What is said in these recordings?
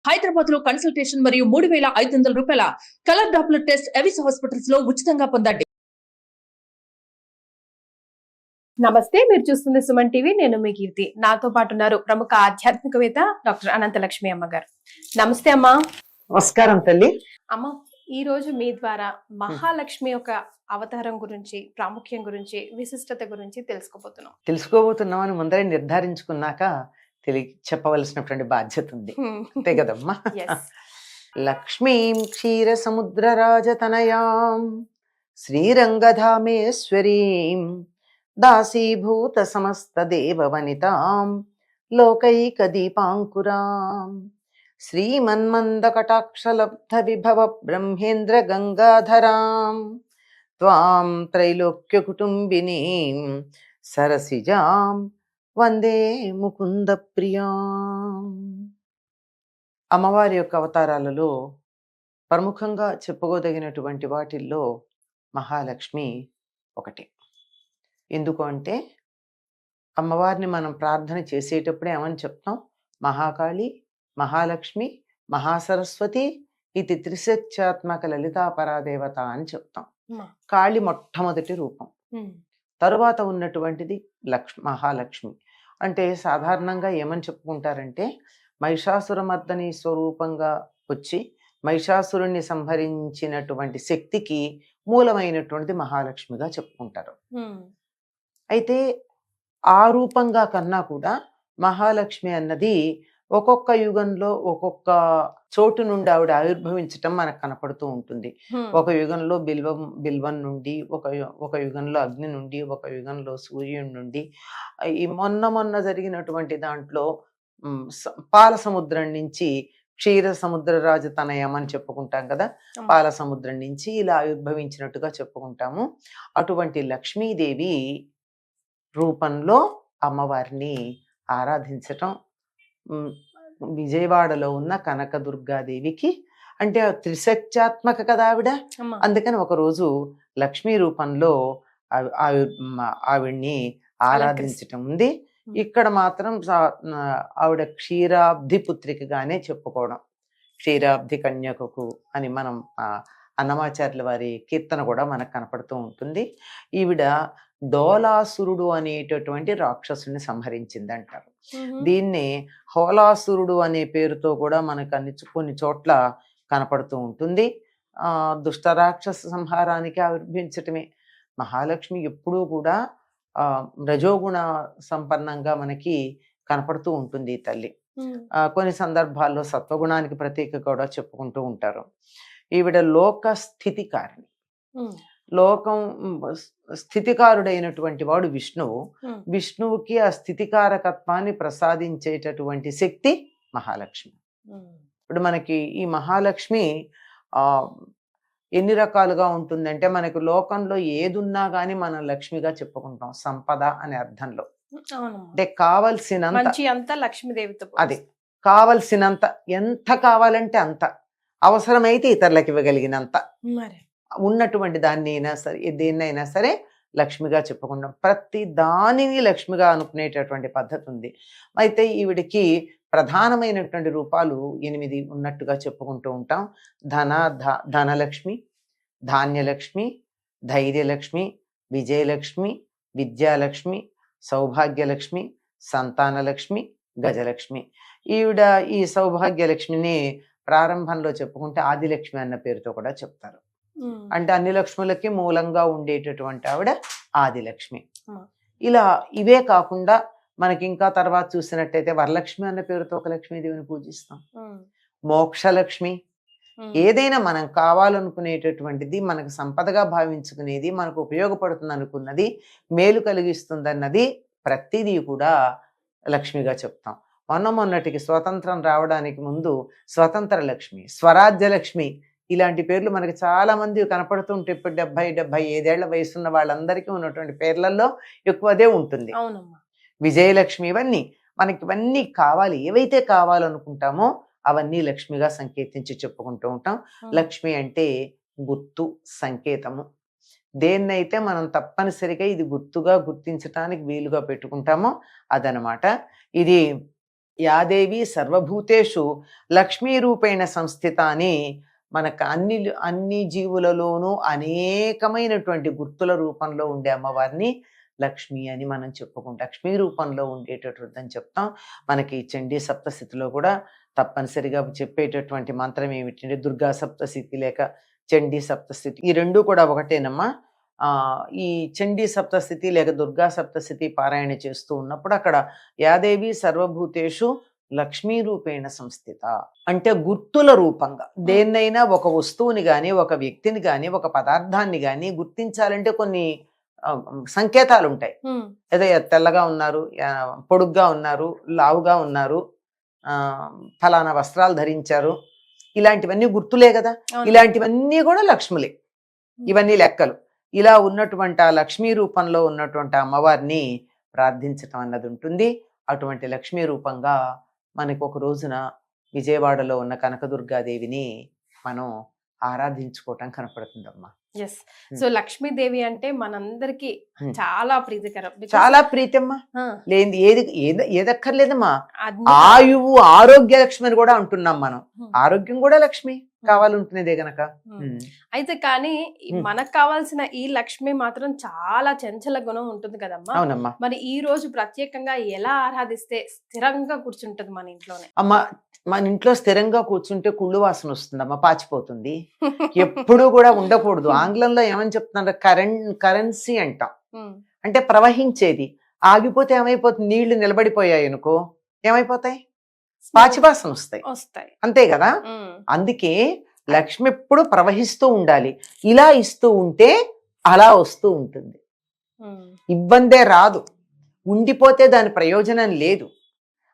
హైదరాబాద్ లో కన్సల్టేషన్ మరియు 3,500 రూపాయల colour Doppler test Avis hospitals లో ఉచితంగా పొందండి. నమస్తే, మీరు చూస్తుంది సుమన్ టీవీ. నేను మీ కీర్తి. నాతో పాటు ఉన్నారు ప్రముఖ ఆధ్యాత్మికవేత్త డాక్టర్ అనంతలక్ష్మి అమ్మగారు. నమస్తే అమ్మా. నమస్కారం తల్లి. అమ్మ, ఈ రోజు మీ ద్వారా మహాలక్ష్మి యొక్క అవతారం గురించి, ప్రాముఖ్యం గురించి, విశిష్టత గురించి తెలుసుకోబోతున్నాం అని ముందరే నిర్ధారించుకున్నాక చెప్పవలసినటువంటి బాధ్యత ఉంది. అంతే కదమ్మా. లక్ష్మీం క్షీర సముద్ర రాజతనయాం శ్రీరంగధామేశ్వరీం దాసీభూత సమస్త దేవవనితాం లోకైక దీపాంకురాం శ్రీమన్మంద కటాక్షలబ్ధ విభవ బ్రహ్మేంద్ర గంగాధరాం త్వాం త్రైలోక్య కుటుంబినీం సరసిజాం వందే ముకుంద ప్రియాం. అమ్మవారి యొక్క అవతారాలలో ప్రముఖంగా చెప్పుకోదగినటువంటి వాటిల్లో మహాలక్ష్మి ఒకటి. ఎందుకు అంటే అమ్మవారిని మనం ప్రార్థన చేసేటప్పుడే ఏమని చెప్తాం? మహాకాళి, మహాలక్ష్మి, మహాసరస్వతి ఇది త్రిశక్త్యాత్మక లలితా పరాదేవత అని చెప్తాం. కాళి మొట్టమొదటి రూపం, తరువాత ఉన్నటువంటిది మహాలక్ష్మి. అంటే సాధారణంగా ఏమని చెప్పుకుంటారంటే మహిషాసురమర్దని స్వరూపంగా వచ్చి మహిషాసురుణ్ణి సంహరించినటువంటి శక్తికి మూలమైనటువంటిది మహాలక్ష్మిగా చెప్పుకుంటారు. అయితే ఆ రూపంగా కన్నా కూడా మహాలక్ష్మి అన్నది ఒక్కొక్క యుగంలో ఒక్కొక్క చోటు నుండి ఆవిడ ఆవిర్భవించటం మనకు కనపడుతూ ఉంటుంది. ఒక యుగంలో బిల్వం నుండి, ఒక యుగంలో అగ్ని నుండి, ఒక యుగంలో సూర్యుడి నుండి, ఈ మొన్న జరిగినటువంటి దాంట్లో పాల సముద్రం నుంచి క్షీర సముద్ర రాజతనయం అని చెప్పుకుంటాం కదా, పాల సముద్రం నుంచి ఇలా ఆవిర్భవించినట్టుగా చెప్పుకుంటాము. అటువంటి లక్ష్మీదేవి రూపంలో అమ్మవారిని ఆరాధించటం విజయవాడలో ఉన్న కనకదుర్గాదేవికి, అంటే త్రిశక్త్యాత్మక కదా ఆవిడ, అందుకని ఒకరోజు లక్ష్మీ రూపంలో ఆవిడ్ని ఆరాధించటం ఉంది. ఇక్కడ మాత్రం ఆవిడ క్షీరాబ్ది పుత్రికగానే చెప్పుకోవడం, క్షీరాబ్ది కన్యకకు అని మనం అన్నమాచార్యుల వారి కీర్తన కూడా మనకు కనపడుతూ ఉంటుంది. ఈవిడ డోలాసురుడు అనేటటువంటి రాక్షసుని సంహరించింది అంటారు. దీన్ని హోలాసురుడు అనే పేరుతో కూడా మనకు కొన్ని చోట్ల కనపడుతూ ఉంటుంది. దుష్టరాక్షస సంహారానికి ఆవిర్భించటమే. మహాలక్ష్మి ఎప్పుడూ కూడా రజోగుణ సంపన్నంగా మనకి కనపడుతూ ఉంటుంది ఈ తల్లి. కొన్ని సందర్భాల్లో సత్వగుణానికి ప్రతీక కూడా చెప్పుకుంటూ ఉంటారు. ఈవిడ లోక స్థితికారిణి. లోకం స్థితికారుడైనటువంటి వాడు విష్ణువు. విష్ణువుకి ఆ స్థితికారకత్వాన్ని ప్రసాదించేటటువంటి శక్తి మహాలక్ష్మి. ఇప్పుడు మనకి ఈ మహాలక్ష్మి ఎన్ని రకాలుగా ఉంటుందంటే, మనకు లోకంలో ఏదున్నా గానీ మనం లక్ష్మిగా చెప్పుకుంటాం, సంపద అనే అర్థంలో. అంటే కావలసినంత లక్ష్మీదేవితో, అది కావలసినంత, ఎంత కావాలంటే అంత, అవసరమైతే ఇతరులకు ఇవ్వగలిగినంత ఉన్నటువంటి దాన్ని అయినా సరే, దేన్నైనా సరే లక్ష్మిగా చెప్పుకుంటాం. ప్రతి దానిని లక్ష్మిగా అనుకునేటటువంటి పద్ధతి ఉంది. అయితే ఈవిడికి ప్రధానమైనటువంటి రూపాలు 8 ఉన్నట్టుగా చెప్పుకుంటూ ఉంటాం. ధనలక్ష్మి, ధాన్యలక్ష్మి, ధైర్యలక్ష్మి, విజయలక్ష్మి, విద్యాలక్ష్మి, సౌభాగ్యలక్ష్మి, సంతానలక్ష్మి, గజలక్ష్మి. ఈవిడ ఈ సౌభాగ్యలక్ష్మిని ప్రారంభంలో చెప్పుకుంటే ఆదిలక్ష్మి అన్న పేరుతో కూడా చెప్తారు. అంటే అన్ని లక్ష్ములకి మూలంగా ఉండేటటువంటి ఆవిడ ఆదిలక్ష్మి. ఇలా ఇవే కాకుండా మనకి ఇంకా తర్వాత చూసినట్టయితే వరలక్ష్మి అన్న పేరుతో ఒక లక్ష్మీదేవిని పూజిస్తాం. మోక్షలక్ష్మి, ఏదైనా మనం కావాలనుకునేటటువంటిది, మనకు సంపదగా భావించుకునేది, మనకు ఉపయోగపడుతుంది అనుకున్నది, మేలు కలిగిస్తుంది అన్నది ప్రతిదీ కూడా లక్ష్మిగా చెప్తాం. మొన్నటికి స్వతంత్రం రావడానికి ముందు స్వతంత్ర లక్ష్మి, స్వరాజ్య లక్ష్మి, ఇలాంటి పేర్లు మనకి చాలా మంది కనపడుతుంటే, ఇప్పుడు 70-75 ఏళ్ల వయసున్న వాళ్ళందరికీ ఉన్నటువంటి పేర్లలో ఎక్కువ అదే ఉంటుంది. విజయలక్ష్మి, ఇవన్నీ కావాలి. ఏవైతే కావాలనుకుంటామో అవన్నీ లక్ష్మిగా సంకేతించి చెప్పుకుంటూ ఉంటాం. లక్ష్మి అంటే గుర్తు, సంకేతము. దేన్నైతే మనం తప్పనిసరిగా ఇది గుర్తుగా గుర్తించటానికి వీలుగా పెట్టుకుంటామో అదనమాట. ఇది యాదేవి సర్వభూతేషు లక్ష్మీ రూపేణ సంస్థిత అని మనకు అన్ని జీవులలోనూ అనేకమైనటువంటి గుర్తుల రూపంలో ఉండే అమ్మవారిని లక్ష్మి అని మనం చెప్పుకుంటాం. లక్ష్మీ రూపంలో ఉండేటటువంటి అని చెప్తాం. మనకి చండీ సప్తశతిలో కూడా తప్పనిసరిగా చెప్పేటటువంటి మంత్రం ఏమిటంటే దుర్గా సప్తశతి లేక చండీ సప్తశతి. ఈ రెండు కూడా ఒకటేనమ్మా. ఈ చండీ సప్తశతి లేక దుర్గా సప్తశతి పారాయణ చేస్తూ ఉన్నప్పుడు అక్కడ యాదేవి సర్వభూతేషు లక్ష్మీ రూపేణ సంస్థిత అంటే గుర్తుల రూపంగా దేన్నైనా ఒక వస్తువుని కానీ ఒక వ్యక్తిని కానీ ఒక పదార్థాన్ని కానీ గుర్తించాలంటే కొన్ని సంకేతాలు ఉంటాయి. ఏదో తెల్లగా ఉన్నారు, పొడుగ్గా ఉన్నారు, లావుగా ఉన్నారు, ఫలానా వస్త్రాలు ధరించారు, ఇలాంటివన్నీ గుర్తులే కదా. ఇలాంటివన్నీ కూడా లక్ష్ములే, ఇవన్నీ లెక్కలు. ఇలా ఉన్నటువంటి ఆ లక్ష్మీ రూపంలో ఉన్నటువంటి అమ్మవారిని ప్రార్థించటం అన్నది ఉంటుంది. అటువంటి లక్ష్మీ రూపంగా మనకు ఒక రోజున విజయవాడలో ఉన్న కనకదుర్గాదేవిని మనం ఆరాధించుకోవటం కనపడుతుందమ్మా. ఎస్. సో లక్ష్మీదేవి అంటే మనందరికి చాలా ప్రీతికరం, చాలా ప్రీతమ్మా. లేని ఏదక్కర్లేదమ్మా. ఆయువు ఆరోగ్య లక్ష్మి అని కూడా అంటున్నాం మనం. ఆరోగ్యం కూడా లక్ష్మి కావాలంటున్నదే గనక. అయితే కానీ మనకు కావాల్సిన ఈ లక్ష్మి మాత్రం చాలా చంచల గుణం ఉంటుంది కదమ్మా. అవునమ్మా. మరి ఈ రోజు ప్రత్యేకంగా ఎలా ఆరాధిస్తే స్థిరంగా కూర్చుంటది మన ఇంట్లోనే? అమ్మా, మన ఇంట్లో స్థిరంగా కూర్చుంటే కుళ్ళు వాసన వస్తుందమ్మా, పాచిపోతుంది. ఎప్పుడు కూడా ఉండకూడదు. ఆంగ్లంలో ఏమని చెప్తున్నారు, కరెన్సీ అంటాం. అంటే ప్రవహించేది. ఆగిపోతే ఏమైపోతుంది, నీళ్లు నిలబడిపోయాయి అనుకో ఏమైపోతాయి, పాచివాసన వస్తాయి. అంతే కదా. అందుకే లక్ష్మి ఎప్పుడు ప్రవహిస్తూ ఉండాలి. ఇలా ఇస్తూ ఉంటే అలా వస్తూ ఉంటుంది, ఇబ్బందే రాదు. ఉండిపోతే దాని ప్రయోజనం లేదు.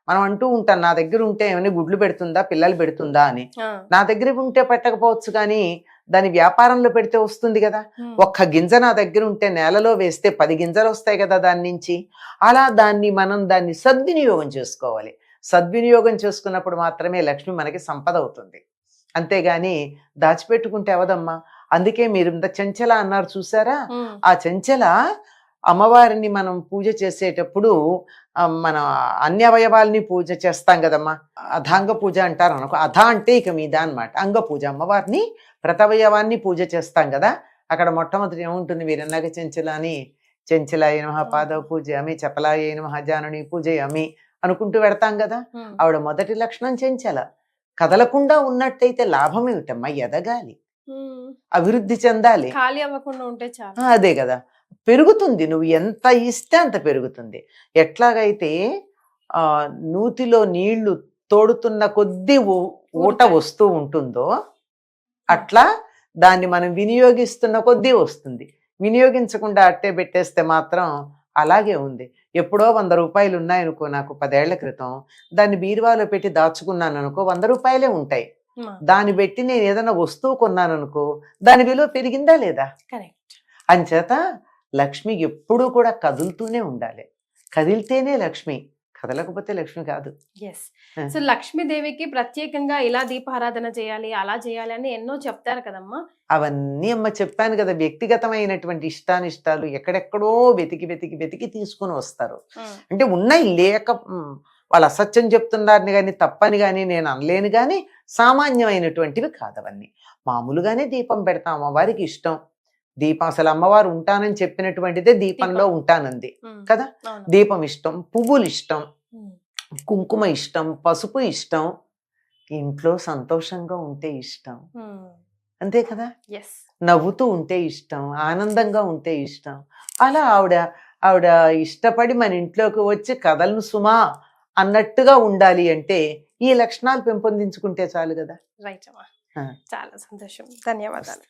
మనం అంటూ ఉంటాం, నా దగ్గర ఉంటే ఏమైనా గుడ్లు పెడుతుందా, పిల్లలు పెడుతుందా అని. నా దగ్గర ఉంటే పెట్టకపోవచ్చు, కానీ దాని వ్యాపారంలో పెడితే వస్తుంది కదా. ఒక్క గింజ నా దగ్గర ఉంటే నేలలో వేస్తే 10 గింజలు వస్తాయి కదా దాని నుంచి. అలా మనం దాన్ని సద్వినియోగం చేసుకోవాలి. సద్వినియోగం చేసుకున్నప్పుడు మాత్రమే లక్ష్మి మనకి సంపద అవుతుంది. అంతేగాని దాచిపెట్టుకుంటే అవదమ్మా. అందుకే మీరు ఇంత చెంచల అన్నారు చూసారా, ఆ చెంచల అమ్మవారిని మనం పూజ చేసేటప్పుడు మన అన్ని అవయవాల్ని పూజ చేస్తాం కదమ్మా. అధాంగ పూజ అంటారు అనుకో. అధ అంటే ఇక మీద అన్నమాట. అంగ పూజ, అమ్మవారిని ప్రతవయవాన్ని పూజ చేస్తాం కదా. అక్కడ మొట్టమొదటి ఏముంటుంది, వీరన్నగ చెంచలాని చెంచలాయ నమః పాదవ పూజయామి, చపలాయ నమః జానుని పూజయామి అనుకుంటూ పెడతాం కదా. ఆవిడ మొదటి లక్షణం చెంచల. కదలకుండా ఉన్నట్టయితే లాభం ఏమిటమ్మా, ఎదగాలి, అభివృద్ధి చెందాలి, ఖాళీ అవ్వకుండా ఉంటే చాలు. అదే కదా, పెరుగుతుంది. నువ్వు ఎంత ఇస్తే అంత పెరుగుతుంది. ఎట్లాగైతే నూతిలో నీళ్లు తోడుతున్న కొద్దీ ఊట వస్తూ ఉంటుందో అట్లా దాన్ని మనం వినియోగిస్తున్న కొద్దీ వస్తుంది. వినియోగించకుండా అట్టే పెట్టేస్తే మాత్రం అలాగే ఉంది. ఎప్పుడో 100 రూపాయలు ఉన్నాయనుకో నాకు 10 ఏళ్ల క్రితం, దాన్ని బీరువాలో పెట్టి దాచుకున్నాను అనుకో 100 రూపాయలే ఉంటాయి. దాన్ని పెట్టి నేను ఏదైనా వస్తువు కొన్నాను అనుకో దాని విలువ పెరిగిందా లేదా. అంచేత లక్ష్మి ఎప్పుడూ కూడా కదులుతూనే ఉండాలి. కదిలితేనే లక్ష్మి, కదలకపోతే లక్ష్మి కాదు. సో లక్ష్మీదేవికి ప్రత్యేకంగా ఇలా దీపారాధన చేయాలి, అలా చేయాలి అని ఎన్నో చెప్తారు కదమ్మా. అవన్నీ అమ్మ చెప్పాను కదా, వ్యక్తిగతమైనటువంటి ఇష్టానిష్టాలు ఎక్కడెక్కడో వెతికి వెతికి వెతికి తీసుకుని వస్తారు. అంటే ఉన్నాయి, లేక వాళ్ళు అసత్యం చెప్తున్నారని కానీ తప్పని కానీ నేను అనలేను, కానీ సామాన్యమైనటువంటివి కాదవన్నీ. మామూలుగానే దీపం పెడతాం, అమ్మవారికి ఇష్టం దీపం. అసలు అమ్మవారు ఉంటానని చెప్పినటువంటిదే దీపంలో ఉంటానంది కదా. దీపం ఇష్టం, పువ్వులు ఇష్టం, కుంకుమ ఇష్టం, పసుపు ఇష్టం, ఇంట్లో సంతోషంగా ఉంటే ఇష్టం, అంతే కదా. నవ్వుతూ ఉంటే ఇష్టం, ఆనందంగా ఉంటే ఇష్టం. అలా ఆవిడ ఇష్టపడి మన ఇంట్లోకి వచ్చి కథలను సుమా అన్నట్టుగా ఉండాలి అంటే ఈ లక్షణాలు పెంపొందించుకుంటే చాలు కదా. రైట్ అమ్మా, చాలా సంతోషం, ధన్యవాదాలు.